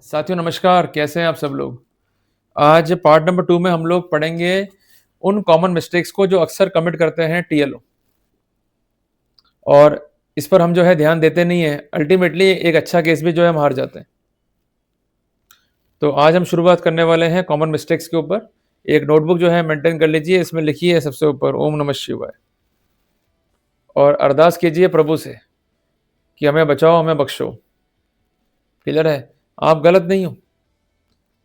साथियों नमस्कार, कैसे हैं आप सब लोग। आज पार्ट नंबर 2 में हम लोग पढ़ेंगे उन कॉमन मिस्टेक्स को जो अक्सर कमिट करते हैं टीएलओ, और इस पर हम जो है ध्यान देते नहीं है। अल्टीमेटली एक अच्छा केस भी जो है हम हार जाते हैं। तो आज हम शुरुआत करने वाले हैं कॉमन मिस्टेक्स के ऊपर। एक नोटबुक जो है मेंटेन कर लीजिए, इसमें लिखिए सबसे ऊपर ओम नमः शिवाय और अरदास कीजिए प्रभु से कि हमें बचाओ, हमें बख्शो। क्लियर है, आप गलत नहीं हो,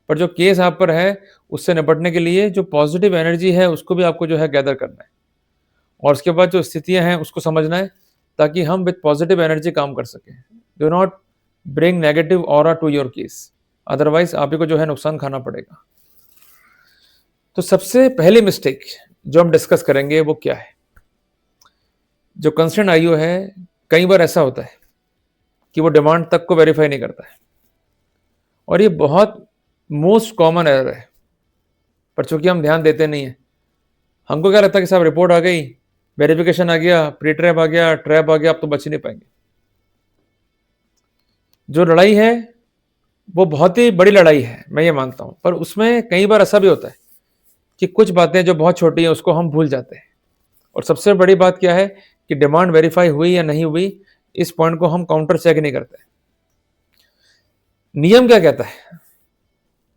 पर जो केस आप पर है उससे निपटने के लिए जो पॉजिटिव एनर्जी है उसको भी आपको जो है गैदर करना है, और उसके बाद जो स्थितियां हैं उसको समझना है ताकि हम विद पॉजिटिव एनर्जी काम कर सकें। Do not bring negative aura to your case, otherwise आप ही को जो है नुकसान खाना पड़ेगा। तो सबसे पहली मिस्टेक जो हम डिस्कस करेंगे वो क्या है। जो कंसर्न आईओ है, कई बार ऐसा होता है कि वो डिमांड तक को वेरीफाई नहीं करता है, और ये बहुत मोस्ट कॉमन एरर है, पर चूंकि हम ध्यान देते नहीं है। हमको क्या लगता है कि साहब रिपोर्ट आ गई, वेरिफिकेशन आ गया, प्री ट्रैप आ गया, ट्रैप आ गया, आप तो बच ही नहीं पाएंगे। जो लड़ाई है वो बहुत ही बड़ी लड़ाई है, मैं ये मानता हूं, पर उसमें कई बार ऐसा भी होता है कि कुछ बातें जो बहुत छोटी हैं उसको हम भूल जाते हैं। और सबसे बड़ी बात क्या है कि डिमांड वेरीफाई हुई या नहीं हुई, इस पॉइंट को हम काउंटर चेक नहीं करते। नियम क्या कहता है,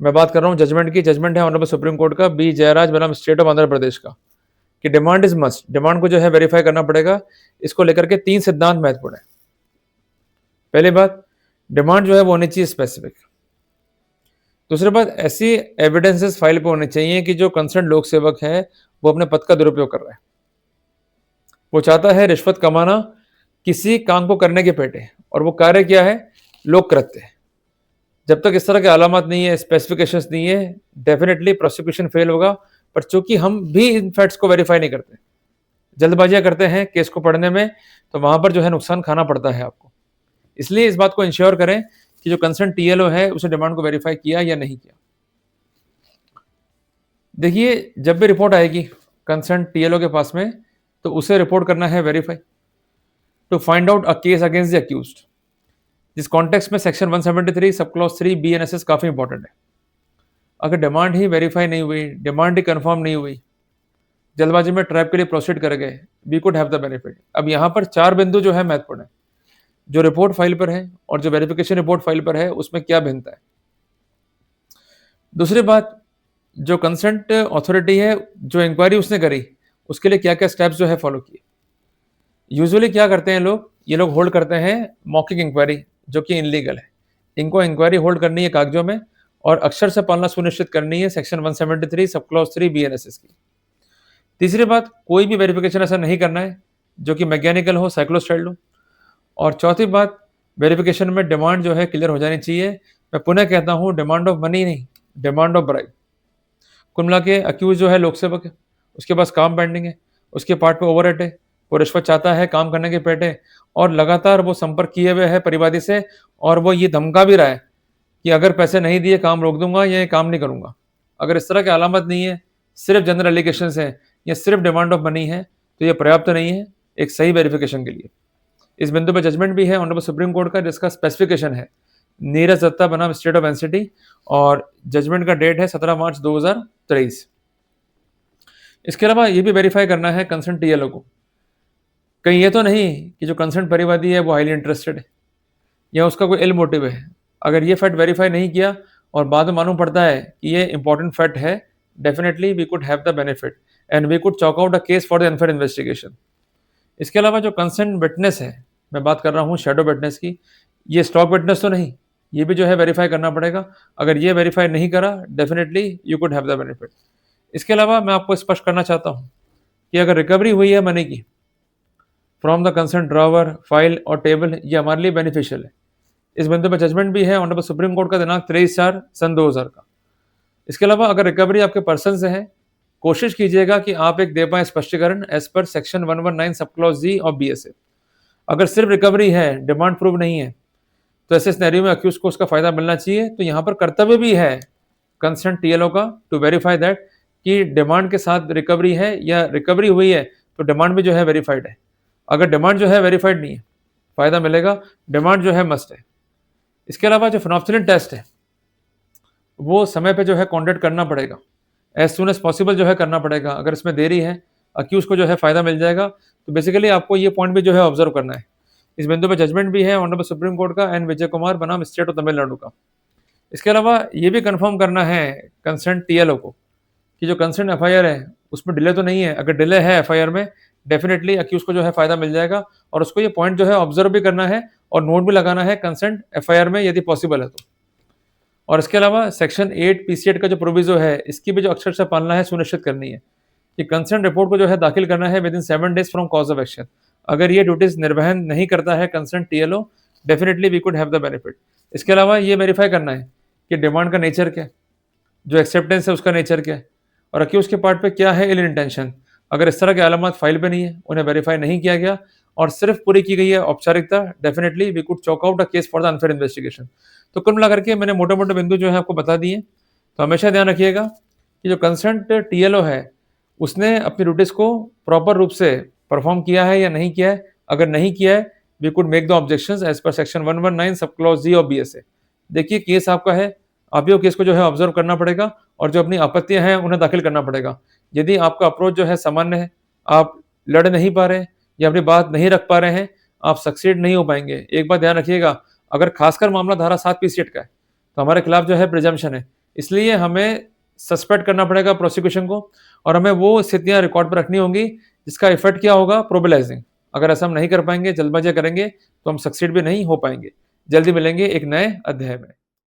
मैं बात कर रहा हूं जजमेंट की। जजमेंट है ऑनरेबल सुप्रीम कोर्ट का बी जयराज बनाम स्टेट ऑफ आंध्र प्रदेश का, कि डिमांड इज मस्ट, डिमांड को जो है वेरीफाई करना पड़ेगा। इसको लेकर के 3 सिद्धांत महत्वपूर्ण है। पहली बात, डिमांड जो है वो होनी चाहिए स्पेसिफिक। दूसरी बात, ऐसी एविडेंसेस फाइल पे होने चाहिए कि जो कंसर्न लोक सेवक है वो अपने पद का दुरुपयोग कर रहा है, वो चाहता है रिश्वत कमाना किसी काम को करने के पेटे, और वो कार्य क्या है, लोक कृत्य। जब तक इस तरह के अलामत नहीं है, स्पेसिफिकेशंस नहीं है, डेफिनेटली प्रोसिक्यूशन फेल होगा। पर चूंकि हम भी इन फैक्ट्स को वेरीफाई नहीं करते, जल्दबाजियां करते हैं केस को पढ़ने में, तो वहां पर जो है नुकसान खाना पड़ता है आपको। इसलिए इस बात को इंश्योर करें कि जो कंसर्न टीएलओ है उसे डिमांड को वेरीफाई किया या नहीं किया। देखिए, जब भी रिपोर्ट आएगी कंसर्न टीएलओ के पास में, तो उसे रिपोर्ट करना है verify to find out a case against the accused. जिस कॉन्टेक्स्ट में सेक्शन 173 सब क्लॉज 3 बीएनएसएस काफी इंपॉर्टेंट है। अगर डिमांड ही वेरीफाई नहीं हुई, डिमांड ही कंफर्म नहीं हुई, जल्दबाजी में ट्रैप के लिए प्रोसीड कर गए, we could have the benefit. अब यहाँ पर 4 बिंदु जो है महत्वपूर्ण है, जो रिपोर्ट फाइल पर है और जो वेरिफिकेशन रिपोर्ट फाइल पर है उसमें क्या भिन्नता है। दूसरी बात, जो कंसर्ट अथॉरिटी है, जो इंक्वायरी उसने करी, उसके लिए क्या क्या स्टेप्स जो है फॉलो किए। यूजुअली क्या करते हैं लोग, ये लोग होल्ड करते हैं मॉकिंग इंक्वायरी, जो कि इनलीगल है। इनको इंक्वायरी होल्ड करनी है कागजों में, और अक्षर से पालना सुनिश्चित करनी है सेक्शन 173 सब क्लॉज 3 बीएनएसएस की। तीसरी बात, कोई भी वेरिफिकेशन ऐसा नहीं करना है जो कि मैकेनिकल हो, साइक्लोस्टाइल्ड हो। और चौथी बात, वेरिफिकेशन में डिमांड जो है क्लियर हो जानी चाहिए। मैं पुनः कहता हूं, डिमांड ऑफ मनी नहीं, डिमांड ऑफ ब्राइब। कुल मिला के अक्यूज जो है लोक सेवक है, उसके पास काम पेंडिंग है, उसके पार्ट पे ओवरहेड है, वो रिश्वत चाहता है काम करने के पेटे, और लगातार वो संपर्क किए हुए है परिवादी से, और वो ये धमका भी रहा है कि अगर पैसे नहीं दिए काम रोक दूंगा या ये काम नहीं करूंगा। अगर इस तरह की अलामत नहीं है, सिर्फ जनरल एलिगेशन है या सिर्फ डिमांड ऑफ मनी है, तो ये पर्याप्त नहीं है एक सही वेरिफिकेशन के लिए। इस बिंदु पर जजमेंट भी है ऑनरेबल सुप्रीम कोर्ट का, जिसका स्पेसिफिकेशन है नीरज दत्ता बनाम स्टेट ऑफ एनसीटी, और जजमेंट का डेट है 17 मार्च 2023। इसके अलावा ये भी वेरीफाई करना है कंसर्न टीएलओ को, कहीं ये तो नहीं कि जो कंसर्न परिवादी है वो हाईली इंटरेस्टेड है या उसका कोई इल मोटिव है। अगर ये फैक्ट वेरीफाई नहीं किया और बाद में मालूम पड़ता है कि ये इंपॉर्टेंट फैक्ट है, definitely we could have the benefit and we could chalk out a case for the unfair investigation. इसके अलावा जो कंसर्न विटनेस है, मैं बात कर रहा हूँ शैडो विटनेस की, ये स्टॉक विटनेस तो नहीं, ये भी जो है वेरीफाई करना पड़ेगा। अगर ये वेरीफाई नहीं करा, definitely you could have the benefit. इसके अलावा मैं आपको स्पष्ट करना चाहता हूँ कि अगर रिकवरी हुई है मनी की from the concern drawer, file और टेबल, ये हमारे लिए बेनिफिशियल है। इस बिंदु पर जजमेंट भी है ऑनरेबल सुप्रीम कोर्ट का दिनांक 23/4/2000 का। इसके अलावा अगर रिकवरी आपके पर्सन से है, कोशिश कीजिएगा कि आप एक दे पाएं स्पष्टीकरण as per section 119 sub clause ji of BSA. अगर सिर्फ रिकवरी है, डिमांड प्रूव नहीं है, तो ऐसे सिनेरियो में अक्यूज को उसका फायदा मिलना चाहिए। तो यहाँ पर कर्तव्य भी है कंसर्न टीएलओ का टू वेरीफाई दैट कि डिमांड के साथ रिकवरी है या रिकवरी हुई है तो डिमांड भी जो है वेरीफाइड है। अगर डिमांड जो है वेरीफाइड नहीं है, फायदा मिलेगा, डिमांड जो है मस्ट है। इसके अलावा जो फिनोप्सिलिन टेस्ट है, वो समय पे जो है कॉन्टैक्ट करना पड़ेगा। एज़ सून एज़ पॉसिबल जो है करना पड़ेगा। अगर इसमें देरी है, अक्यूज़ को जो है फ़ायदा मिल जाएगा। तो बेसिकली आपको ये पॉइंट भी जो है ऑब्ज़र्व करना है। इस बिंदु पे जजमेंट भी है ऑनरेबल सुप्रीम कोर्ट का एन विजय कुमार बनाम स्टेट ऑफ तमिलनाडु का। इसके अलावा ये भी कन्फर्म करना है कंसर्न टीएलओ को कि जो कंसर्न एफआईआर है, उसमें डिले तो नहीं है। अगर डिले है एफआईआर में, डेफिनिटली अक्यूज़ को जो है फ़ायदा मिल जाएगा और उसको ये पॉइंट जो है ऑब्ज़र्व भी करना है और नोट भी लगाना है कंसर्न एफआईआर में यदि पॉसिबल है तो। और इसके अलावा सेक्शन 8 पीसी8 का जो प्रोविज़ो है, इसकी भी जो अक्षरशः पालना है सुनिश्चित करनी है कि कंसर्न रिपोर्ट को जो है दाखिल करना है within 7 days from cause of action. अगर ये ड्यूटीज़ निर्वहन नहीं करता है concern TLO, definitely we could have the benefit. इसके अलावा ये वेरीफाई करना है कि डिमांड का नेचर क्या है, जो एक्सेप्टेंस है उसका नेचर क्या है और अक्यूज़ के पार्ट पे क्या है इल इंटेंशन। अगर इस तरह के अलामत फाइल पे नहीं है, उन्हें वेरीफाई नहीं किया गया और सिर्फ पूरी की गई है औपचारिकता, definitely we could chalk out a case for the unfair investigation. तो कुल मिलाकर के मैंने मोटे-मोटे बिंदु जो है आपको बता दिए। तो हमेशा ध्यान रखिएगा कि जो कंसर्न्ड टीएलओ है, उसने अपनी ड्यूटीज़ को प्रॉपर रूप से परफॉर्म किया है या नहीं किया है। अगर नहीं किया है, we could make the objections as per section 119 sub clause G of BSA. देखिए केस आपका है, आप ही को केस को जो है ऑब्जर्व करना पड़ेगा और जो अपनी आपत्तियां हैं उन्हें दाखिल करना पड़ेगा। यदि आपका अप्रोच जो है सामान्य है, आप लड़ नहीं पा रहे हैं या अपनी बात नहीं रख पा रहे हैं, आप सक्सीड नहीं हो पाएंगे। एक बात ध्यान रखिएगा, अगर खासकर मामला धारा 7 पीसीएट का है तो हमारे खिलाफ जो है प्रिजम्पशन है, इसलिए हमें सस्पेक्ट करना पड़ेगा प्रोसिक्यूशन को और हमें वो स्थितियां रिकॉर्ड पर रखनी होंगी जिसका इफेक्ट क्या होगा, प्रोबेलाइजिंग। अगर ऐसा हम नहीं कर पाएंगे, जल्दबाजी करेंगे तो हम सक्सीड भी नहीं हो पाएंगे। जल्दी मिलेंगे एक नए अध्याय में।